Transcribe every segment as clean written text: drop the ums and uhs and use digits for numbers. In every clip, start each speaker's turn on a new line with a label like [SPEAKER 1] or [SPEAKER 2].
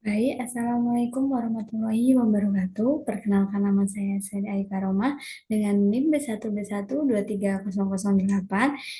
[SPEAKER 1] Baik, Assalamualaikum warahmatullahi wabarakatuh. Perkenalkan nama saya Saida Aika Roma dengan NIM B1B1230008.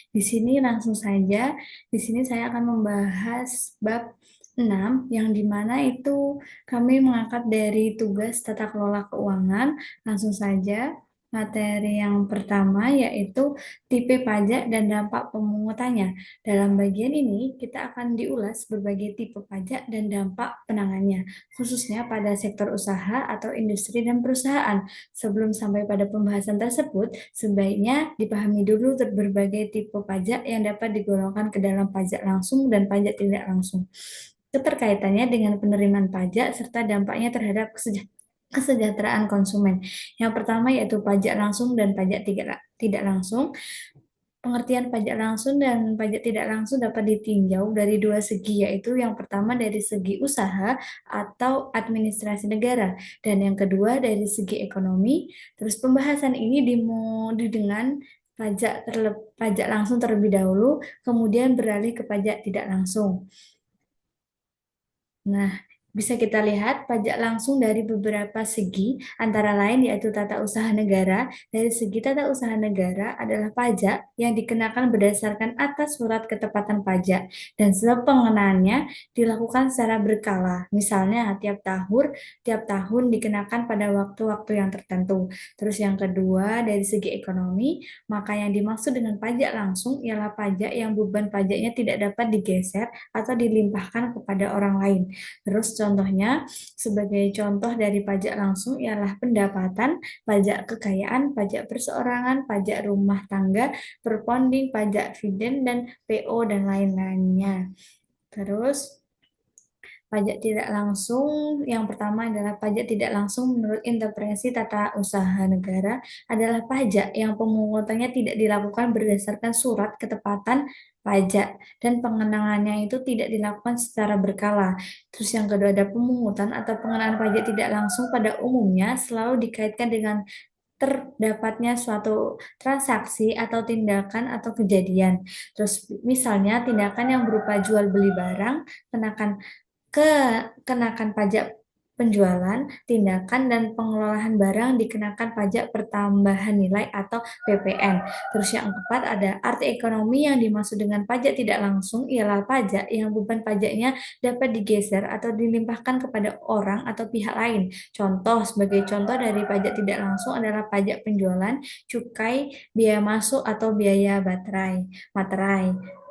[SPEAKER 1] Di sini langsung saja, di sini saya akan membahas bab 6 yang dimana itu kami mengangkat dari tugas tata kelola keuangan. Langsung saja, materi yang pertama yaitu tipe pajak dan dampak pemungutannya. Dalam bagian ini, kita akan diulas berbagai tipe pajak dan dampak penangannya, khususnya pada sektor usaha atau industri dan perusahaan. Sebelum sampai pada pembahasan tersebut, sebaiknya dipahami dulu berbagai tipe pajak yang dapat digolongkan ke dalam pajak langsung dan pajak tidak langsung. Keterkaitannya dengan penerimaan pajak serta dampaknya terhadap kesejahteraan konsumen. Yang pertama yaitu pajak langsung dan pajak tidak langsung. Pengertian pajak langsung dan pajak tidak langsung dapat ditinjau dari dua segi, yaitu yang pertama dari segi usaha atau administrasi negara, dan yang kedua dari segi ekonomi. Terus pembahasan ini dimulai dengan pajak langsung terlebih dahulu, kemudian beralih ke pajak tidak langsung. Nah, bisa kita lihat pajak langsung dari beberapa segi, antara lain yaitu tata usaha negara. Dari segi tata usaha negara adalah pajak yang dikenakan berdasarkan atas surat ketepatan pajak dan sebab pengenaannya dilakukan secara berkala. Misalnya tiap tahun dikenakan pada waktu-waktu yang tertentu. Terus yang kedua dari segi ekonomi, maka yang dimaksud dengan pajak langsung ialah pajak yang beban pajaknya tidak dapat digeser atau dilimpahkan kepada orang lain. Terus contohnya, sebagai contoh dari pajak langsung ialah pendapatan, pajak kekayaan, pajak perseorangan, pajak rumah tangga, perponding, pajak dividen, dan PO, dan lain-lainnya. Terus, pajak tidak langsung, yang pertama adalah pajak tidak langsung menurut interpretasi tata usaha negara adalah pajak yang pemungutannya tidak dilakukan berdasarkan surat ketepatan pajak dan pengenangannya itu tidak dilakukan secara berkala. Terus yang kedua ada pemungutan atau pengenaan pajak tidak langsung pada umumnya selalu dikaitkan dengan terdapatnya suatu transaksi atau tindakan atau kejadian. Terus misalnya tindakan yang berupa jual beli barang, kenakan kenakan pajak penjualan, tindakan dan pengelolaan barang dikenakan pajak pertambahan nilai atau PPN. Terus yang keempat ada arti ekonomi yang dimaksud dengan pajak tidak langsung ialah pajak yang beban pajaknya dapat digeser atau dilimpahkan kepada orang atau pihak lain. Sebagai contoh dari pajak tidak langsung adalah pajak penjualan, cukai, biaya masuk atau biaya materai.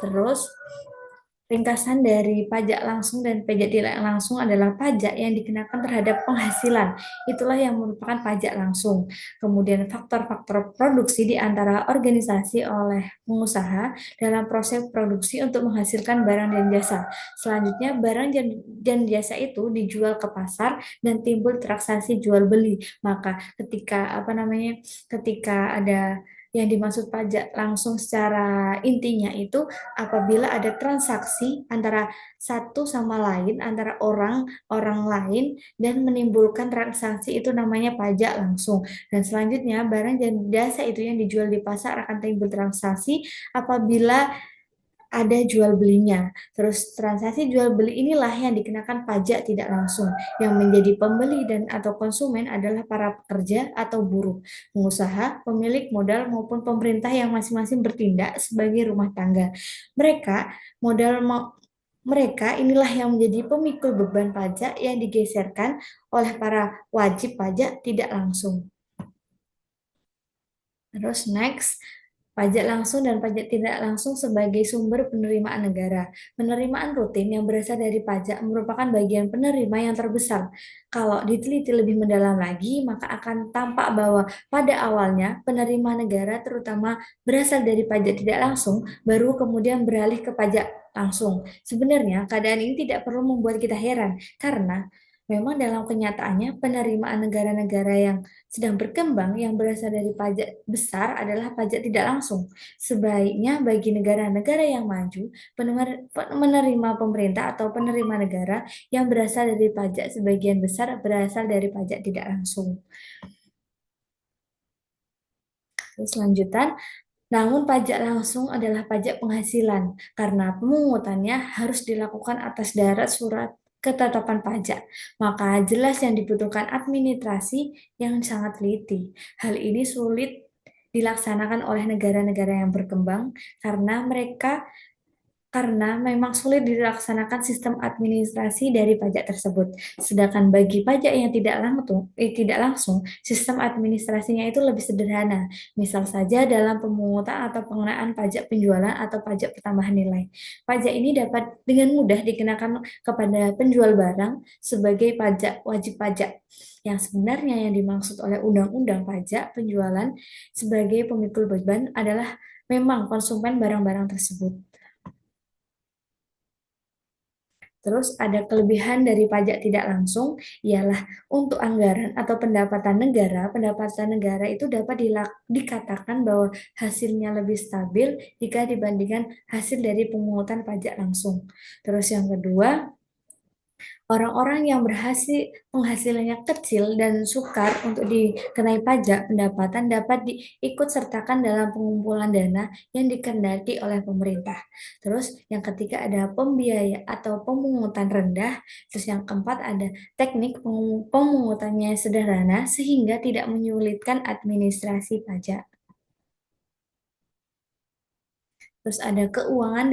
[SPEAKER 1] Terus ringkasan dari pajak langsung dan pajak tidak langsung adalah pajak yang dikenakan terhadap penghasilan. Itulah yang merupakan pajak langsung. Kemudian faktor-faktor produksi di antara organisasi oleh pengusaha dalam proses produksi untuk menghasilkan barang dan jasa. Selanjutnya, barang dan jasa itu dijual ke pasar dan timbul transaksi jual beli. Maka ketika ada yang dimaksud pajak langsung secara intinya itu apabila ada transaksi antara satu sama lain, antara orang lain, dan menimbulkan transaksi itu namanya pajak langsung. Dan selanjutnya, barang dan jasa itu yang dijual di pasar akan timbul transaksi apabila ada jual belinya. Terus transaksi jual beli inilah yang dikenakan pajak tidak langsung. Yang menjadi pembeli dan atau konsumen adalah para pekerja atau buruh, pengusaha, pemilik modal maupun pemerintah yang masing-masing bertindak sebagai rumah tangga. Mereka modal mereka inilah yang menjadi pemikul beban pajak yang digeserkan oleh para wajib pajak tidak langsung. Terus next, pajak langsung dan pajak tidak langsung sebagai sumber penerimaan negara. Penerimaan rutin yang berasal dari pajak merupakan bagian penerima yang terbesar. Kalau diteliti lebih mendalam lagi, maka akan tampak bahwa pada awalnya penerima negara terutama berasal dari pajak tidak langsung, baru kemudian beralih ke pajak langsung. Sebenarnya keadaan ini tidak perlu membuat kita heran, karena memang dalam kenyataannya penerimaan negara-negara yang sedang berkembang yang berasal dari pajak besar adalah pajak tidak langsung. Sebaiknya bagi negara-negara yang maju, menerima pemerintah atau penerima negara yang berasal dari pajak sebagian besar berasal dari pajak tidak langsung. Terus lanjutan, namun pajak langsung adalah pajak penghasilan karena pemungutannya harus dilakukan atas dasar surat ketetapan pajak, maka jelas yang dibutuhkan administrasi yang sangat teliti. Hal ini sulit dilaksanakan oleh negara-negara yang berkembang karena memang sulit dilaksanakan sistem administrasi dari pajak tersebut. Sedangkan bagi pajak yang tidak langsung, sistem administrasinya itu lebih sederhana. Misal saja dalam pemungutan atau pengenaan pajak penjualan atau pajak pertambahan nilai. Pajak ini dapat dengan mudah dikenakan kepada penjual barang sebagai pajak wajib pajak. Yang sebenarnya yang dimaksud oleh Undang-Undang Pajak Penjualan sebagai pemikul beban adalah memang konsumen barang-barang tersebut. Terus ada kelebihan dari pajak tidak langsung, ialah untuk anggaran atau pendapatan negara itu dapat dikatakan bahwa hasilnya lebih stabil jika dibandingkan hasil dari pemungutan pajak langsung. Terus yang kedua, orang-orang yang penghasilannya kecil dan sukar untuk dikenai pajak pendapatan dapat diikut sertakan dalam pengumpulan dana yang dikendaki oleh pemerintah. Terus yang ketiga ada pembiaya atau pemungutan rendah. Terus yang keempat ada teknik pemungutannya sederhana sehingga tidak menyulitkan administrasi pajak. Terus ada kekurangan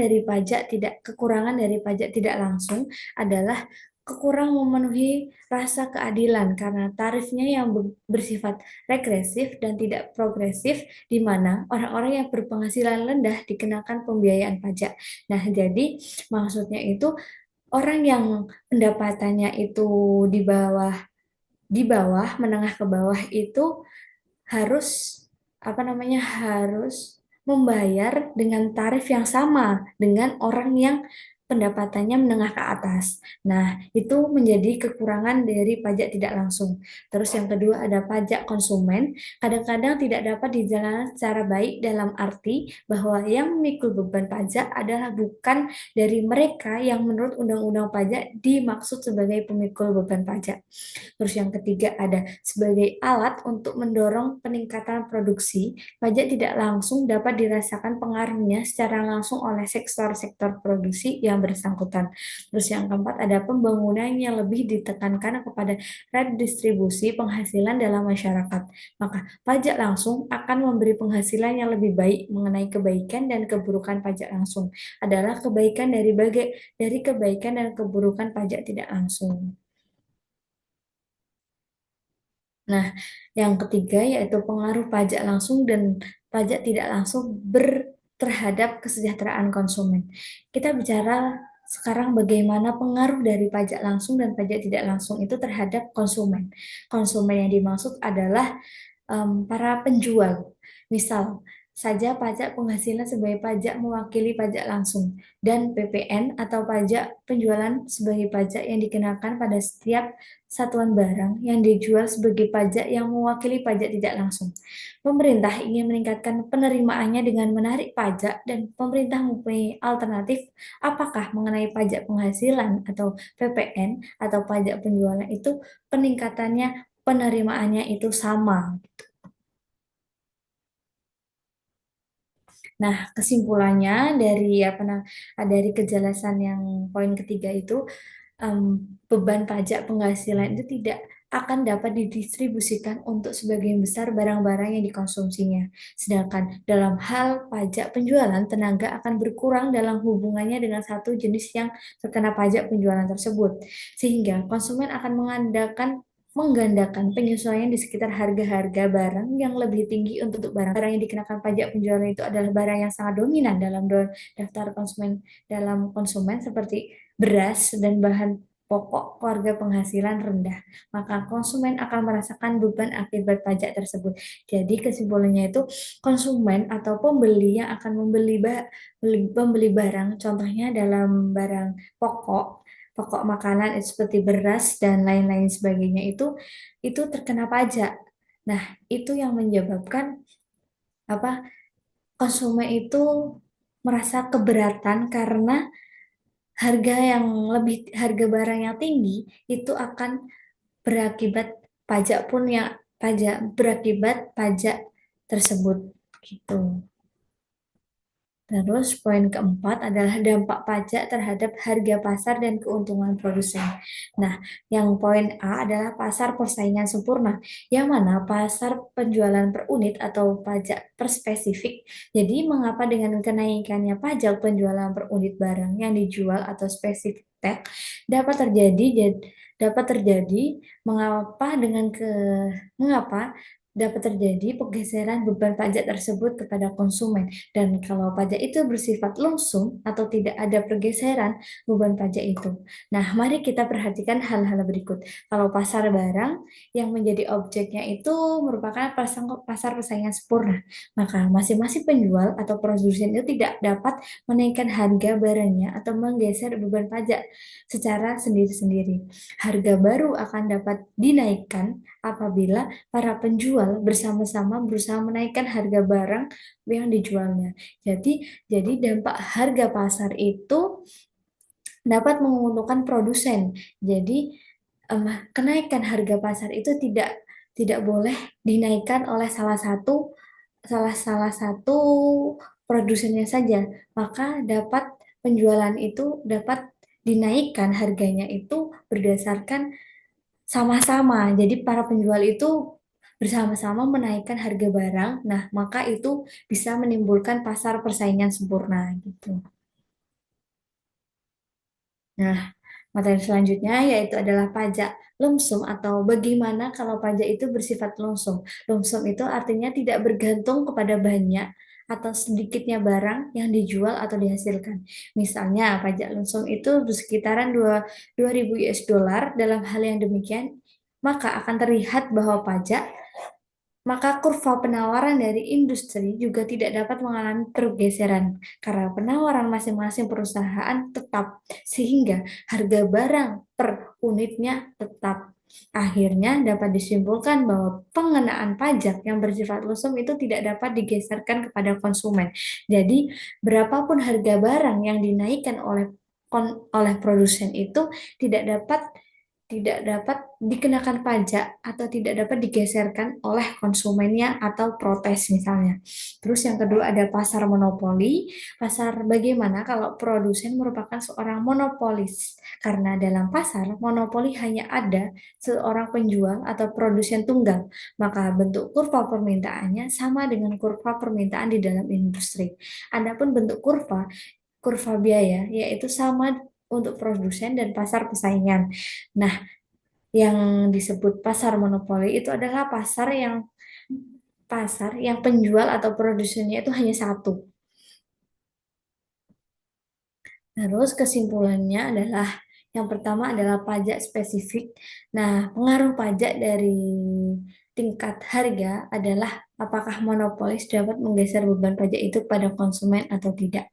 [SPEAKER 1] dari pajak tidak langsung adalah kekurang memenuhi rasa keadilan karena tarifnya yang bersifat regresif dan tidak progresif di mana orang-orang yang berpenghasilan rendah dikenakan pembiayaan pajak. Nah, jadi maksudnya itu orang yang pendapatannya itu di bawah menengah ke bawah itu harus harus membayar dengan tarif yang sama dengan orang yang pendapatannya menengah ke atas. Nah, itu menjadi kekurangan dari pajak tidak langsung. Terus yang kedua ada pajak konsumen. Kadang-kadang tidak dapat dijalankan secara baik dalam arti bahwa yang memikul beban pajak adalah bukan dari mereka yang menurut Undang-Undang Pajak dimaksud sebagai pemikul beban pajak. Terus yang ketiga ada sebagai alat untuk mendorong peningkatan produksi, pajak tidak langsung dapat dirasakan pengaruhnya secara langsung oleh sektor-sektor produksi yang bersangkutan. Terus yang keempat ada pembangunan yang lebih ditekankan kepada redistribusi penghasilan dalam masyarakat. Maka pajak langsung akan memberi penghasilan yang lebih baik mengenai kebaikan dan keburukan pajak langsung adalah dari kebaikan dan keburukan pajak tidak langsung. Nah, yang ketiga yaitu pengaruh pajak langsung dan pajak tidak langsung terhadap kesejahteraan konsumen. Kita bicara sekarang bagaimana pengaruh dari pajak langsung dan pajak tidak langsung itu terhadap konsumen. Konsumen yang dimaksud adalah para penjual. Misal saja pajak penghasilan sebagai pajak mewakili pajak langsung dan PPN atau pajak penjualan sebagai pajak yang dikenakan pada setiap satuan barang yang dijual sebagai pajak yang mewakili pajak tidak langsung. Pemerintah ingin meningkatkan penerimaannya dengan menarik pajak dan pemerintah mempunyai alternatif apakah mengenai pajak penghasilan atau PPN atau pajak penjualan itu penerimaannya itu sama. Nah, kesimpulannya dari kejelasan yang poin ketiga itu em, beban pajak penghasilan itu tidak akan dapat didistribusikan untuk sebagian besar barang-barang yang dikonsumsinya. Sedangkan dalam hal pajak penjualan, tenaga akan berkurang dalam hubungannya dengan satu jenis yang terkena pajak penjualan tersebut. Sehingga konsumen akan menggandakan penyesuaian di sekitar harga-harga barang yang lebih tinggi untuk barang-barang yang dikenakan pajak penjualan itu adalah barang yang sangat dominan daftar konsumen seperti beras dan bahan pokok keluarga penghasilan rendah, maka konsumen akan merasakan beban akibat pajak tersebut. Jadi kesimpulannya itu konsumen atau pembeli yang akan membeli barang, contohnya dalam barang pokok pokok makanan seperti beras dan lain-lain sebagainya itu terkena pajak. Nah, itu yang menyebabkan apa konsumen itu merasa keberatan karena harga barang yang tinggi itu akan berakibat berakibat pajak tersebut gitu. Terus poin keempat adalah dampak pajak terhadap harga pasar dan keuntungan produsen. Nah, yang poin A adalah pasar persaingan sempurna, yang mana pasar penjualan per unit atau pajak per spesifik. Jadi, mengapa dengan kenaikannya pajak penjualan per unit barang yang dijual atau spesifik tag dapat terjadi dapat terjadi mengapa dapat terjadi pergeseran beban pajak tersebut kepada konsumen. Dan kalau pajak itu bersifat langsung atau tidak ada pergeseran beban pajak itu. Nah, mari kita perhatikan hal-hal berikut. Kalau pasar barang yang menjadi objeknya itu merupakan pasar persaingan sempurna, maka masing-masing penjual atau produsen itu tidak dapat menaikkan harga barangnya atau menggeser beban pajak secara sendiri-sendiri. Harga baru akan dapat dinaikkan apabila para penjual bersama-sama berusaha menaikkan harga barang yang dijualnya. Jadi dampak harga pasar itu dapat menguntungkan produsen. Jadi kenaikan harga pasar itu tidak boleh dinaikkan oleh salah satu produsennya saja. Maka penjualan itu dapat dinaikkan harganya itu berdasarkan sama-sama. Jadi para penjual itu bersama-sama menaikkan harga barang. Nah, maka itu bisa menimbulkan pasar persaingan sempurna gitu. Nah, materi selanjutnya yaitu adalah pajak lumsum atau bagaimana kalau pajak itu bersifat lumsum. Lumsum itu artinya tidak bergantung kepada banyak atau sedikitnya barang yang dijual atau dihasilkan. Misalnya, pajak lumsum itu bersekitaran 2.000 US dollar. Dalam hal yang demikian, maka akan terlihat bahwa maka kurva penawaran dari industri juga tidak dapat mengalami pergeseran karena penawaran masing-masing perusahaan tetap, sehingga harga barang per unitnya tetap. Akhirnya dapat disimpulkan bahwa pengenaan pajak yang bersifat lumsum itu tidak dapat digeserkan kepada konsumen. Jadi, berapapun harga barang yang dinaikkan oleh produsen itu tidak dapat tidak dapat dikenakan pajak atau tidak dapat digeserkan oleh konsumennya atau protes misalnya. Terus yang kedua ada pasar monopoli. Pasar bagaimana kalau produsen merupakan seorang monopolis? Karena dalam pasar monopoli hanya ada seorang penjual atau produsen tunggal, maka bentuk kurva permintaannya sama dengan kurva permintaan di dalam industri. Adapun bentuk kurva biaya yaitu sama untuk produsen dan pasar persaingan. Nah, yang disebut pasar monopoli itu adalah pasar yang penjual atau produsennya itu hanya satu. Terus kesimpulannya adalah yang pertama adalah pajak spesifik. Nah, pengaruh pajak dari tingkat harga adalah apakah monopolis dapat menggeser beban pajak itu pada konsumen atau tidak.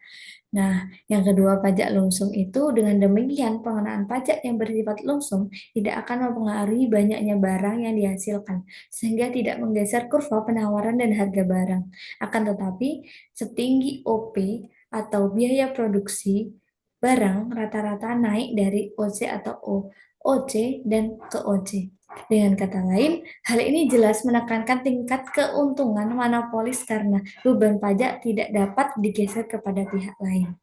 [SPEAKER 1] Nah, yang kedua pajak lumsum itu dengan demikian pengenaan pajak yang bersifat lumsum tidak akan mempengaruhi banyaknya barang yang dihasilkan sehingga tidak menggeser kurva penawaran dan harga barang. Akan tetapi setinggi OP atau biaya produksi barang rata-rata naik dari OC atau OC dan ke OC. Dengan kata lain, hal ini jelas menekankan tingkat keuntungan monopolis karena beban pajak tidak dapat digeser kepada pihak lain.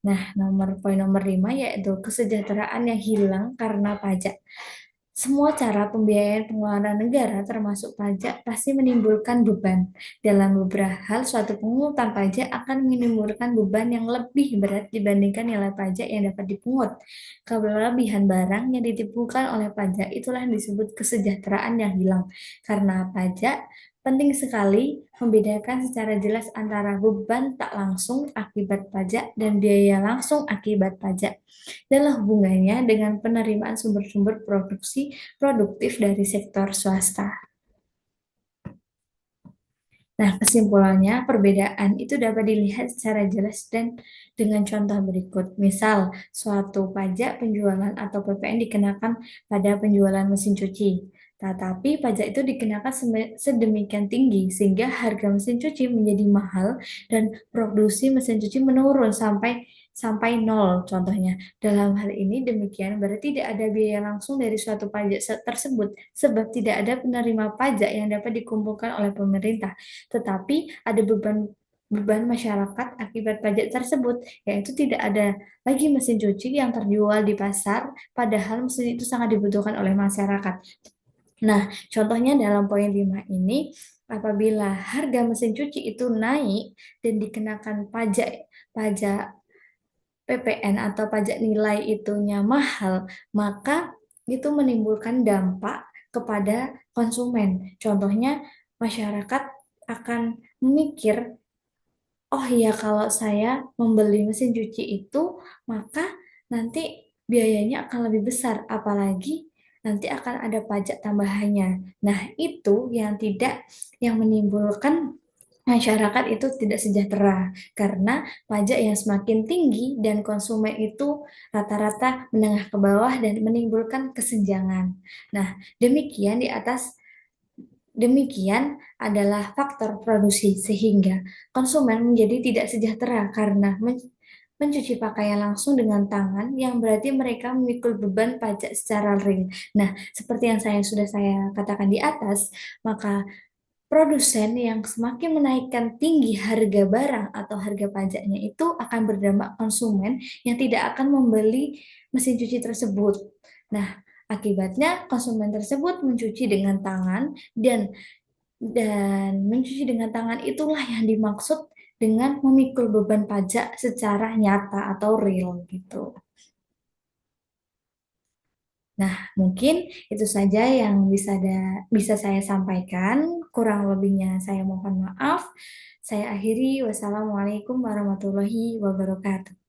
[SPEAKER 1] Nah, poin nomor 5 yaitu kesejahteraan yang hilang karena pajak. Semua cara pembiayaan pengeluaran negara termasuk pajak pasti menimbulkan beban. Dalam beberapa hal, suatu pungutan pajak akan menimbulkan beban yang lebih berat dibandingkan nilai pajak yang dapat dipungut. Kelebihan barang yang ditimbulkan oleh pajak itulah yang disebut kesejahteraan yang hilang. Karena pajak penting sekali membedakan secara jelas antara beban tak langsung akibat pajak dan biaya langsung akibat pajak dalam hubungannya dengan penerimaan sumber-sumber produksi produktif dari sektor swasta. Nah, kesimpulannya, perbedaan itu dapat dilihat secara jelas dan dengan contoh berikut. Misal, suatu pajak penjualan atau PPN dikenakan pada penjualan mesin cuci. Tetapi pajak itu dikenakan sedemikian tinggi sehingga harga mesin cuci menjadi mahal dan produksi mesin cuci menurun sampai sampai nol contohnya. Dalam hal ini demikian berarti tidak ada biaya langsung dari suatu pajak tersebut sebab tidak ada penerima pajak yang dapat dikumpulkan oleh pemerintah, tetapi ada beban masyarakat akibat pajak tersebut, yaitu tidak ada lagi mesin cuci yang terjual di pasar, padahal mesin itu sangat dibutuhkan oleh masyarakat. Nah, contohnya dalam poin 5 ini, apabila harga mesin cuci itu naik dan dikenakan pajak pajak PPN atau pajak nilai itunya mahal, maka itu menimbulkan dampak kepada konsumen. Contohnya, masyarakat akan memikir, oh iya kalau saya membeli mesin cuci itu, maka nanti biayanya akan lebih besar, apalagi nanti akan ada pajak tambahannya. Nah, itu yang menimbulkan masyarakat itu tidak sejahtera karena pajak yang semakin tinggi dan konsumen itu rata-rata menengah ke bawah dan menimbulkan kesenjangan. Nah, demikian adalah faktor produksi sehingga konsumen menjadi tidak sejahtera karena mencuci pakaian langsung dengan tangan yang berarti mereka memikul beban pajak secara real. Nah, seperti yang saya katakan di atas, maka produsen yang semakin menaikkan tinggi harga barang atau harga pajaknya itu akan berdampak konsumen yang tidak akan membeli mesin cuci tersebut. Nah, akibatnya konsumen tersebut mencuci dengan tangan dan mencuci dengan tangan itulah yang dimaksud dengan memikul beban pajak secara nyata atau real gitu. Nah, mungkin itu saja yang bisa saya sampaikan. Kurang lebihnya saya mohon maaf. Saya akhiri. Wassalamualaikum warahmatullahi wabarakatuh.